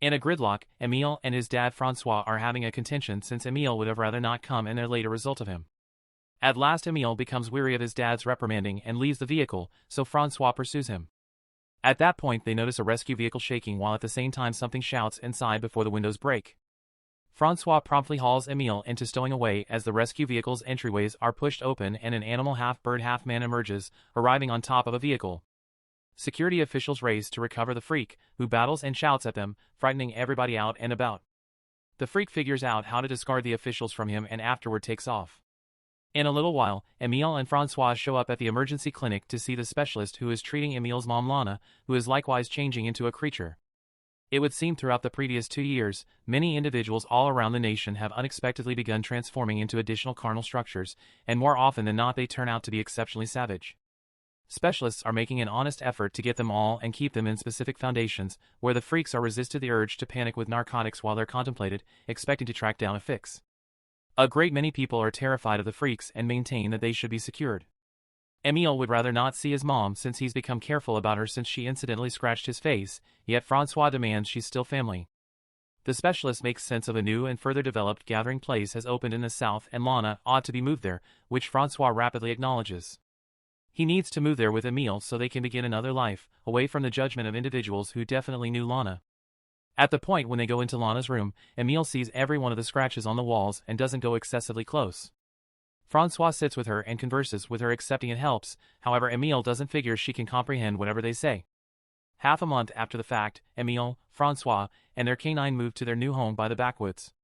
In a gridlock, Emile and his dad Francois are having a contention since Emile would have rather not come and there later result of him. At last Emile becomes weary of his dad's reprimanding and leaves the vehicle, so Francois pursues him. At that point they notice a rescue vehicle shaking while at the same time something shouts inside before the windows break. Francois promptly hauls Emile into stowing away as the rescue vehicle's entryways are pushed open and an animal half-bird half-man emerges, arriving on top of a vehicle. Security officials race to recover the freak, who battles and shouts at them, frightening everybody out and about. The freak figures out how to discard the officials from him and afterward takes off. In a little while, Emile and Francois show up at the emergency clinic to see the specialist who is treating Emile's mom Lana, who is likewise changing into a creature. It would seem throughout the previous 2 years, many individuals all around the nation have unexpectedly begun transforming into additional carnal structures, and more often than not they turn out to be exceptionally savage. Specialists are making an honest effort to get them all and keep them in specific foundations, where the freaks are resisted the urge to panic with narcotics while they're contemplated, expecting to track down a fix. A great many people are terrified of the freaks and maintain that they should be secured. Emile would rather not see his mom since he's become careful about her since she incidentally scratched his face, yet Francois demands she's still family. The specialist makes sense of a new and further developed gathering place has opened in the south and Lana ought to be moved there, which Francois rapidly acknowledges. He needs to move there with Emile so they can begin another life, away from the judgment of individuals who definitely knew Lana. At the point when they go into Lana's room, Emile sees every one of the scratches on the walls and doesn't go excessively close. Francois sits with her and converses with her accepting it helps, however Emile doesn't figure she can comprehend whatever they say. Half a month after the fact, Emile, Francois, and their canine move to their new home by the backwoods.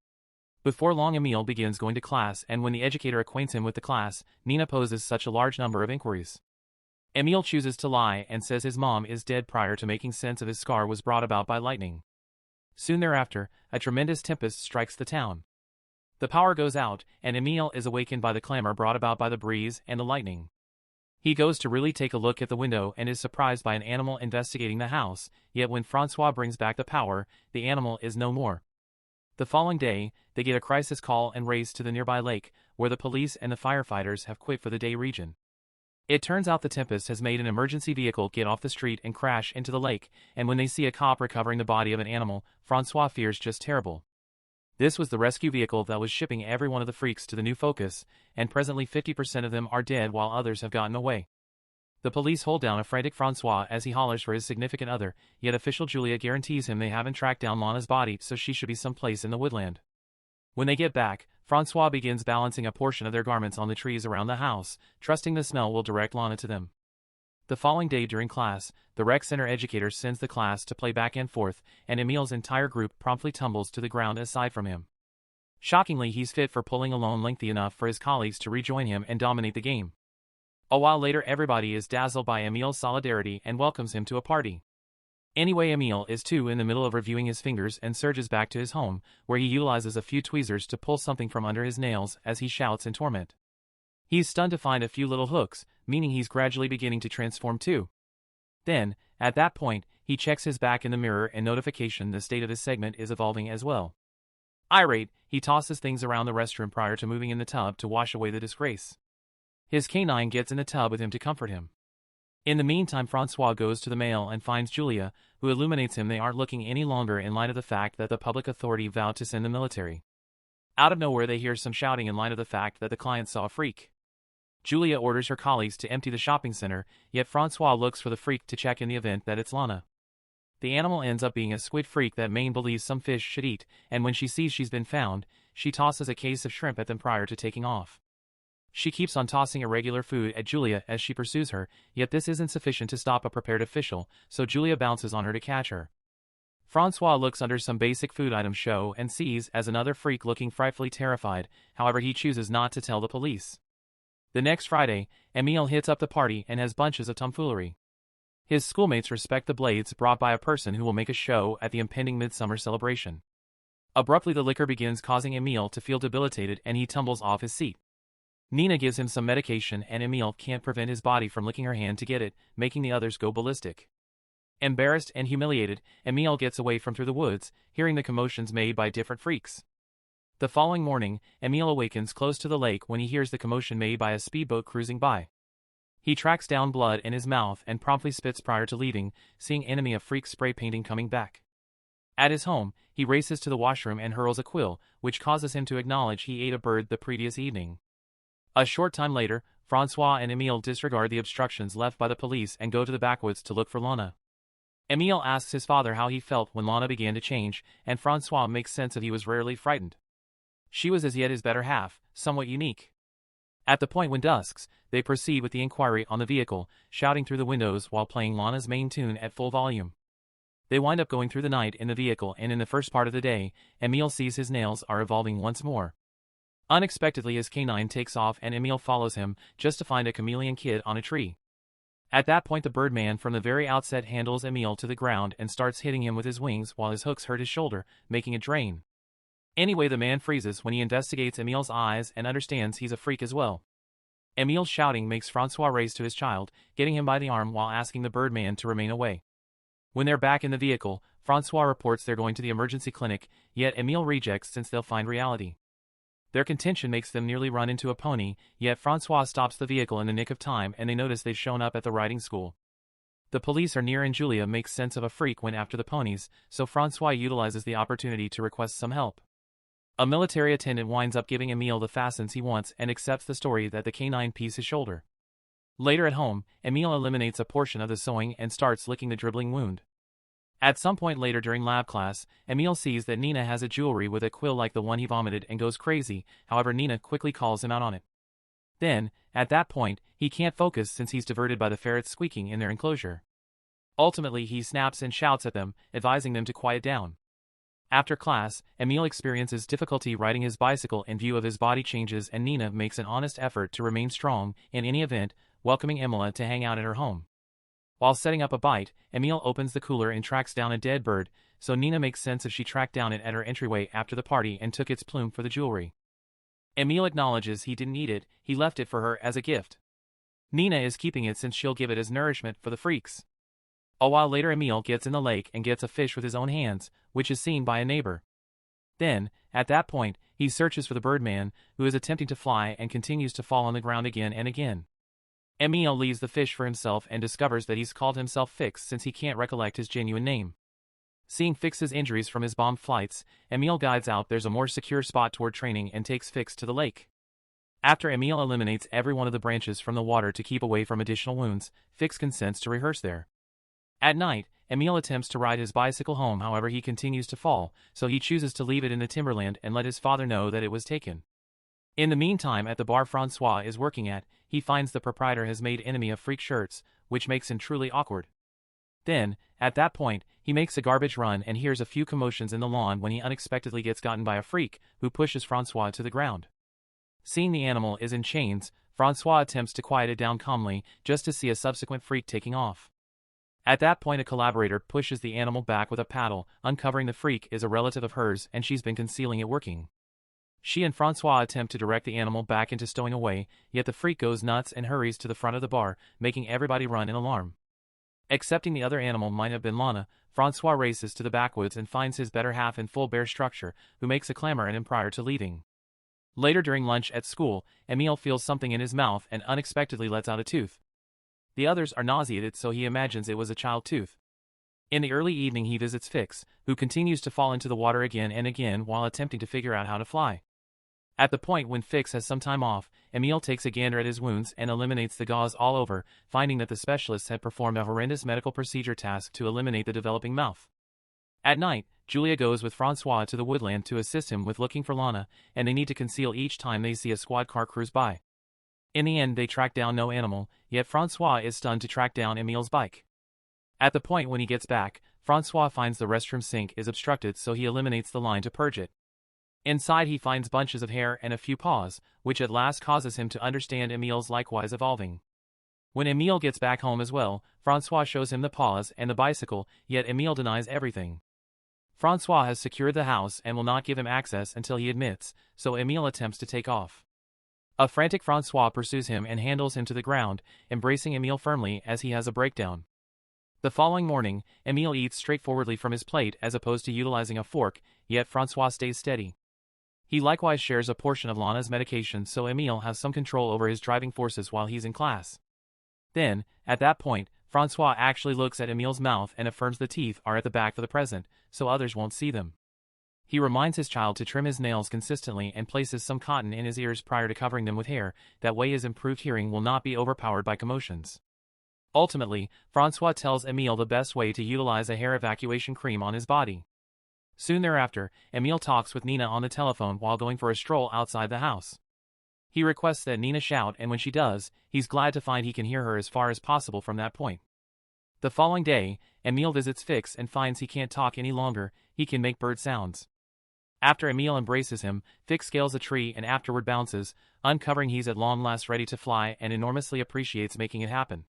Before long Emile begins going to class and when the educator acquaints him with the class, Nina poses such a large number of inquiries. Emile chooses to lie and says his mom is dead prior to making sense of his scar was brought about by lightning. Soon thereafter, a tremendous tempest strikes the town. The power goes out, and Emile is awakened by the clamor brought about by the breeze and the lightning. He goes to really take a look at the window and is surprised by an animal investigating the house, yet when Francois brings back the power, the animal is no more. The following day, they get a crisis call and race to the nearby lake, where the police and the firefighters have quit for the day region. It turns out the tempest has made an emergency vehicle get off the street and crash into the lake, and when they see a cop recovering the body of an animal, Francois fears just terrible. This was the rescue vehicle that was shipping every one of the freaks to the new focus, and presently 50% of them are dead while others have gotten away. The police hold down a frantic Francois as he hollers for his significant other, yet official Julia guarantees him they haven't tracked down Lana's body so she should be someplace in the woodland. When they get back, Francois begins balancing a portion of their garments on the trees around the house, trusting the smell will direct Lana to them. The following day during class, the rec center educator sends the class to play back and forth, and Emile's entire group promptly tumbles to the ground aside from him. Shockingly, he's fit for pulling alone lengthy enough for his colleagues to rejoin him and dominate the game. A while later everybody is dazzled by Emile's solidarity and welcomes him to a party. Anyway, Emile is too in the middle of reviewing his fingers and surges back to his home, where he utilizes a few tweezers to pull something from under his nails as he shouts in torment. He's stunned to find a few little hooks, meaning he's gradually beginning to transform too. Then, at that point, he checks his back in the mirror and notification the state of his segment is evolving as well. Irate, he tosses things around the restroom prior to moving in the tub to wash away the disgrace. His canine gets in the tub with him to comfort him. In the meantime, Francois goes to the mail and finds Julia, who illuminates him they aren't looking any longer in light of the fact that the public authority vowed to send the military. Out of nowhere they hear some shouting in light of the fact that the client saw a freak. Julia orders her colleagues to empty the shopping center, yet Francois looks for the freak to check in the event that it's Lana. The animal ends up being a squid freak that Maine believes some fish should eat, and when she sees she's been found, she tosses a case of shrimp at them prior to taking off. She keeps on tossing irregular food at Julia as she pursues her, yet this isn't sufficient to stop a prepared official, so Julia bounces on her to catch her. Francois looks under some basic food items show and sees as another freak looking frightfully terrified, however he chooses not to tell the police. The next Friday, Emile hits up the party and has bunches of tomfoolery. His schoolmates respect the blades brought by a person who will make a show at the impending midsummer celebration. Abruptly the liquor begins causing Emile to feel debilitated and he tumbles off his seat. Nina gives him some medication and Emile can't prevent his body from licking her hand to get it, making the others go ballistic. Embarrassed and humiliated, Emile gets away from through the woods, hearing the commotions made by different freaks. The following morning, Emile awakens close to the lake when he hears the commotion made by a speedboat cruising by. He tracks down blood in his mouth and promptly spits prior to leaving, seeing enemy of freak spray painting coming back. At his home, he races to the washroom and hurls a quill, which causes him to acknowledge he ate a bird the previous evening. A short time later, Francois and Emile disregard the obstructions left by the police and go to the backwoods to look for Lana. Emile asks his father how he felt when Lana began to change, and Francois makes sense that he was rarely frightened. She was as yet his better half, somewhat unique. At the point when dusks, they proceed with the inquiry on the vehicle, shouting through the windows while playing Lana's main tune at full volume. They wind up going through the night in the vehicle, and in the first part of the day, Emile sees his nails are evolving once more. Unexpectedly, his canine takes off and Emile follows him, just to find a chameleon kid on a tree. At that point, the Birdman from the very outset handles Emile to the ground and starts hitting him with his wings while his hooks hurt his shoulder, making it drain. Anyway, the man freezes when he investigates Emile's eyes and understands he's a freak as well. Emile's shouting makes Francois race to his child, getting him by the arm while asking the Birdman to remain away. When they're back in the vehicle, Francois reports they're going to the emergency clinic, yet Emile rejects since they'll find reality. Their contention makes them nearly run into a pony, yet Francois stops the vehicle in the nick of time and they notice they've shown up at the riding school. The police are near and Julia makes sense of a freak went after the ponies, so Francois utilizes the opportunity to request some help. A military attendant winds up giving Emile the fastens he wants and accepts the story that the canine pees his shoulder. Later at home, Emile eliminates a portion of the sewing and starts licking the dribbling wound. At some point later during lab class, Emile sees that Nina has a jewelry with a quill like the one he vomited and goes crazy, however Nina quickly calls him out on it. Then, at that point, he can't focus since he's diverted by the ferrets squeaking in their enclosure. Ultimately, he snaps and shouts at them, advising them to quiet down. After class, Emile experiences difficulty riding his bicycle in view of his body changes and Nina makes an honest effort to remain strong, in any event, welcoming Emile to hang out at her home. While setting up a bite, Emile opens the cooler and tracks down a dead bird, so Nina makes sense if she tracked down it at her entryway after the party and took its plume for the jewelry. Emile acknowledges he didn't eat it, he left it for her as a gift. Nina is keeping it since she'll give it as nourishment for the freaks. A while later, Emile gets in the lake and gets a fish with his own hands, which is seen by a neighbor. Then, at that point, he searches for the Birdman, who is attempting to fly and continues to fall on the ground again and again. Emile leaves the fish for himself and discovers that he's called himself Fix since he can't recollect his genuine name. Seeing Fix's injuries from his bomb flights, Emile guides out there's a more secure spot toward training and takes Fix to the lake. After Emile eliminates every one of the branches from the water to keep away from additional wounds, Fix consents to rehearse there. At night, Emile attempts to ride his bicycle home, however he continues to fall, so he chooses to leave it in the timberland and let his father know that it was taken. In the meantime, at the bar Francois is working at, he finds the proprietor has made enemy of freak shirts, which makes him truly awkward. Then, at that point, he makes a garbage run and hears a few commotions in the lawn when he unexpectedly gets gotten by a freak, who pushes Francois to the ground. Seeing the animal is in chains, Francois attempts to quiet it down calmly, just to see a subsequent freak taking off. At that point, a collaborator pushes the animal back with a paddle, uncovering the freak is a relative of hers and she's been concealing it working. She and Francois attempt to direct the animal back into stowing away, yet the freak goes nuts and hurries to the front of the bar, making everybody run in alarm. Accepting the other animal might have been Lana, Francois races to the backwoods and finds his better half in full bear structure, who makes a clamor at him prior to leaving. Later during lunch at school, Emile feels something in his mouth and unexpectedly lets out a tooth. The others are nauseated, so he imagines it was a child tooth. In the early evening, he visits Fix, who continues to fall into the water again and again while attempting to figure out how to fly. At the point when Fix has some time off, Emile takes a gander at his wounds and eliminates the gauze all over, finding that the specialists had performed a horrendous medical procedure task to eliminate the developing mouth. At night, Julia goes with Francois to the woodland to assist him with looking for Lana, and they need to conceal each time they see a squad car cruise by. In the end, they track down no animal, yet Francois is stunned to track down Emile's bike. At the point when he gets back, Francois finds the restroom sink is obstructed, so he eliminates the line to purge it. Inside, he finds bunches of hair and a few paws, which at last causes him to understand Emile's likewise evolving. When Emile gets back home as well, Francois shows him the paws and the bicycle, yet Emile denies everything. Francois has secured the house and will not give him access until he admits, so Emile attempts to take off. A frantic Francois pursues him and handles him to the ground, embracing Emile firmly as he has a breakdown. The following morning, Emile eats straightforwardly from his plate as opposed to utilizing a fork, yet Francois stays steady. He likewise shares a portion of Lana's medication, so Emile has some control over his driving forces while he's in class. Then, at that point, Francois actually looks at Emile's mouth and affirms the teeth are at the back for the present, so others won't see them. He reminds his child to trim his nails consistently and places some cotton in his ears prior to covering them with hair, that way his improved hearing will not be overpowered by commotions. Ultimately, Francois tells Emile the best way to utilize a hair evacuation cream on his body. Soon thereafter, Emile talks with Nina on the telephone while going for a stroll outside the house. He requests that Nina shout, and when she does, he's glad to find he can hear her as far as possible from that point. The following day, Emile visits Fix and finds he can't talk any longer, he can make bird sounds. After Emile embraces him, Fix scales a tree and afterward bounces, uncovering he's at long last ready to fly and enormously appreciates making it happen.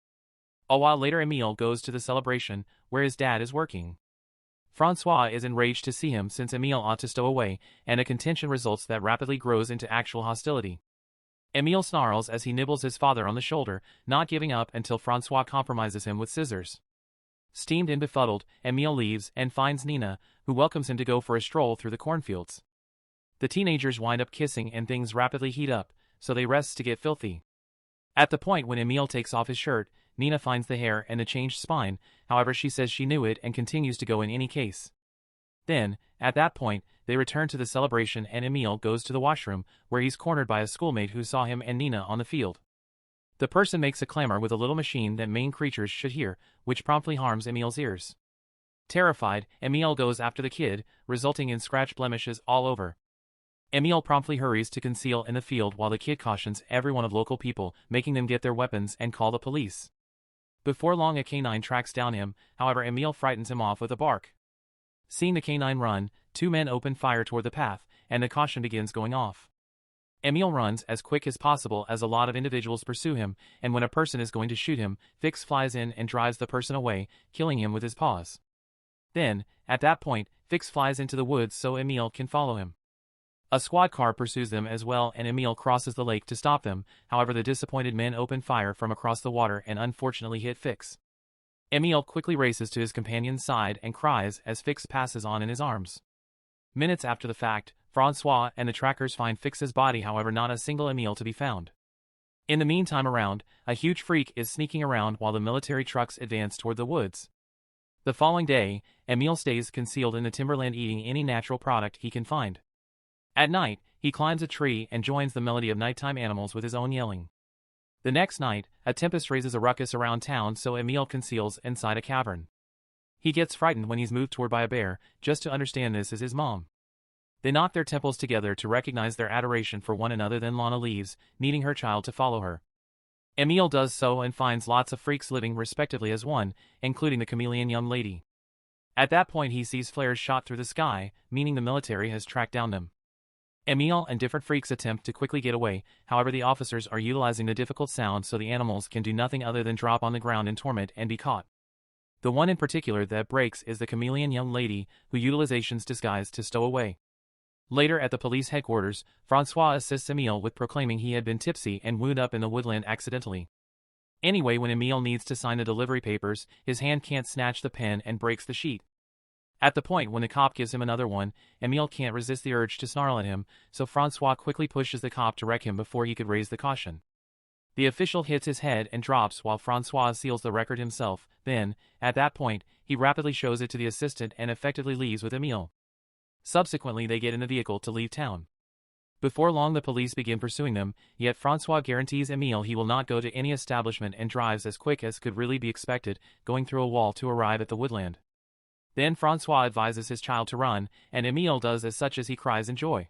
A while later Emile goes to the celebration, where his dad is working. Francois is enraged to see him since Emile ought to stow away, and a contention results that rapidly grows into actual hostility. Emile snarls as he nibbles his father on the shoulder, not giving up until Francois compromises him with scissors. Steamed and befuddled, Emile leaves and finds Nina, who welcomes him to go for a stroll through the cornfields. The teenagers wind up kissing and things rapidly heat up, so they rest to get filthy. At the point when Emile takes off his shirt, Nina finds the hair and the changed spine, however she says she knew it and continues to go in any case. Then, at that point, they return to the celebration and Emile goes to the washroom, where he's cornered by a schoolmate who saw him and Nina on the field. The person makes a clamor with a little machine that Maine creatures should hear, which promptly harms Emile's ears. Terrified, Emile goes after the kid, resulting in scratch blemishes all over. Emile promptly hurries to conceal in the field while the kid cautions everyone of local people, making them get their weapons and call the police. Before long a canine tracks down him, however Emile frightens him off with a bark. Seeing the canine run, two men open fire toward the path, and the caution begins going off. Emile runs as quick as possible as a lot of individuals pursue him, and when a person is going to shoot him, Fix flies in and drives the person away, killing him with his paws. Then, at that point, Fix flies into the woods so Emile can follow him. A squad car pursues them as well and Emile crosses the lake to stop them, however the disappointed men open fire from across the water and unfortunately hit Fix. Emile quickly races to his companion's side and cries as Fix passes on in his arms. Minutes after the fact, Francois and the trackers find Fix's body, however not a single Emile to be found. In the meantime around, a huge freak is sneaking around while the military trucks advance toward the woods. The following day, Emile stays concealed in the timberland eating any natural product he can find. At night, he climbs a tree and joins the melody of nighttime animals with his own yelling. The next night, a tempest raises a ruckus around town so Emile conceals inside a cavern. He gets frightened when he's moved toward by a bear, just to understand this is his mom. They knock their temples together to recognize their adoration for one another. Then Lana leaves, needing her child to follow her. Emile does so and finds lots of freaks living respectively as one, including the chameleon young lady. At that point he sees flares shot through the sky, meaning the military has tracked down them. Emile and different freaks attempt to quickly get away, however the officers are utilizing the difficult sound so the animals can do nothing other than drop on the ground in torment and be caught. The one in particular that breaks is the chameleon young lady, who utilizations disguise to stow away. Later at the police headquarters, Francois assists Emile with proclaiming he had been tipsy and wound up in the woodland accidentally. Anyway, when Emile needs to sign the delivery papers, his hand can't snatch the pen and breaks the sheet. At the point when the cop gives him another one, Emile can't resist the urge to snarl at him, so Francois quickly pushes the cop to wreck him before he could raise the caution. The official hits his head and drops while Francois seals the record himself. Then, at that point, he rapidly shows it to the assistant and effectively leaves with Emile. Subsequently they get in the vehicle to leave town. Before long the police begin pursuing them, yet Francois guarantees Emile he will not go to any establishment and drives as quick as could really be expected, going through a wall to arrive at the woodland. Then Francois advises his child to run, and Emile does as such as he cries in joy.